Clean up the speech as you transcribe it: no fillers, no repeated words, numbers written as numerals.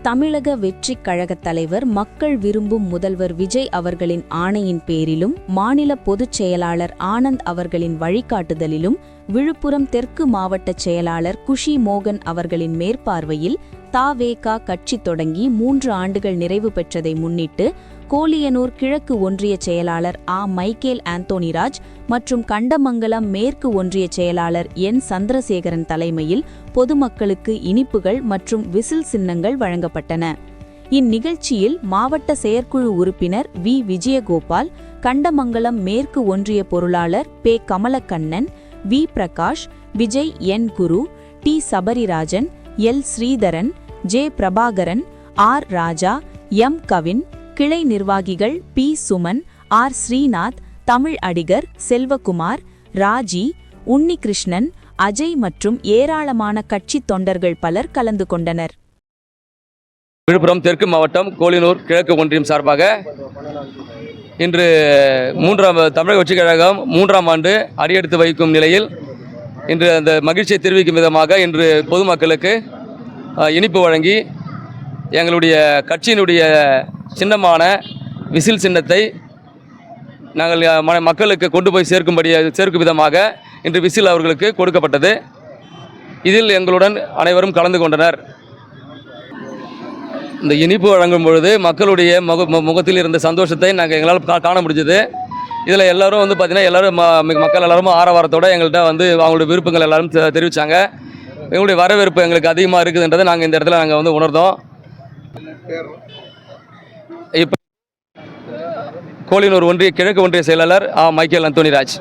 தமிழக வெற்றிக் கழகத் தலைவர் மக்கள் விரும்பும் முதல்வர் விஜய் அவர்களின் ஆணையின் பேரிலும் மாநில பொதுச் செயலாளர் ஆனந்த் அவர்களின் வழிகாட்டுதலிலும் விழுப்புரம் தெற்கு மாவட்ட செயலாளர் குஷி மோகன் அவர்களின் மேற்பார்வையில் தவேக கட்சி தொடங்கி 3 ஆண்டுகள் நிறைவு பெற்றதை முன்னிட்டு கோலியனூர் கிழக்கு ஒன்றிய செயலாளர் மைக்கேல் ஆந்தோனிராஜ் மற்றும் கண்டமங்கலம் மேற்கு ஒன்றிய செயலாளர் என் சந்திரசேகரன் தலைமையில் பொதுமக்களுக்கு இனிப்புகள் மற்றும் விசில் சின்னங்கள் வழங்கப்பட்டன. இந்நிகழ்ச்சியில் மாவட்ட செயற்குழு உறுப்பினர் வி. விஜயகோபால், கண்டமங்கலம் மேற்கு ஒன்றிய பொருளாளர் பே. Kamalakannan, V. Prakash, Vijay N. Guru, T. Sabarirajan, L. Sridharan, J. Prabhakaran, R. Raja, M. Kavin, கிளை நிர்வாகிகள் பி. சுமன், ஆர். ஸ்ரீநாத், தமிழ் அடிகர், செல்வகுமார், ராஜி, உன்னிகிருஷ்ணன், அஜய் மற்றும் ஏராளமான கட்சி தொண்டர்கள் பலர் கலந்து கொண்டனர். விழுப்புரம் தெற்கு மாவட்டம் கோலியனூர் கிழக்கு ஒன்றியம் சார்பாக இன்று தமிழக வெற்றிக் கழகம் 3ஆம் ஆண்டு அடியெடுத்து வைக்கும் நிலையில் இன்று அந்த மகிழ்ச்சியை தெரிவிக்கும் விதமாக இன்று பொதுமக்களுக்கு இனிப்பு வழங்கி எங்களுடைய கட்சியினுடைய சின்னமான விசில் சின்னத்தை நாங்கள் மக்களுக்கு கொண்டு போய் சேர்க்கும் விதமாக இன்று விசில் அவர்களுக்கு கொடுக்கப்பட்டது. இதில் எங்களுடன் அனைவரும் கலந்து கொண்டனர். இந்த இனிப்பு வழங்கும் பொழுது மக்களுடைய முகத்தில் இருந்த சந்தோஷத்தை எங்களால் காண முடிஞ்சது. இதில் எல்லோரும் பார்த்திங்கன்னா எல்லோரும் மக்கள் எல்லாரும் ஆரவாரத்தோடு எங்கள்கிட்ட அவங்களுடைய விருப்பங்கள் எல்லாரும் தெரிவித்தாங்க. எங்களுடைய வரவேற்பு எங்களுக்கு அதிகமாக இருக்குதுன்றதை நாங்கள் இந்த இடத்துல நாங்கள் உணர்ந்தோம். இப்போ கோலியனூர் கிழக்கு ஒன்றிய செயலாளர் மைக்கேல் ஆந்தோனிராஜ்.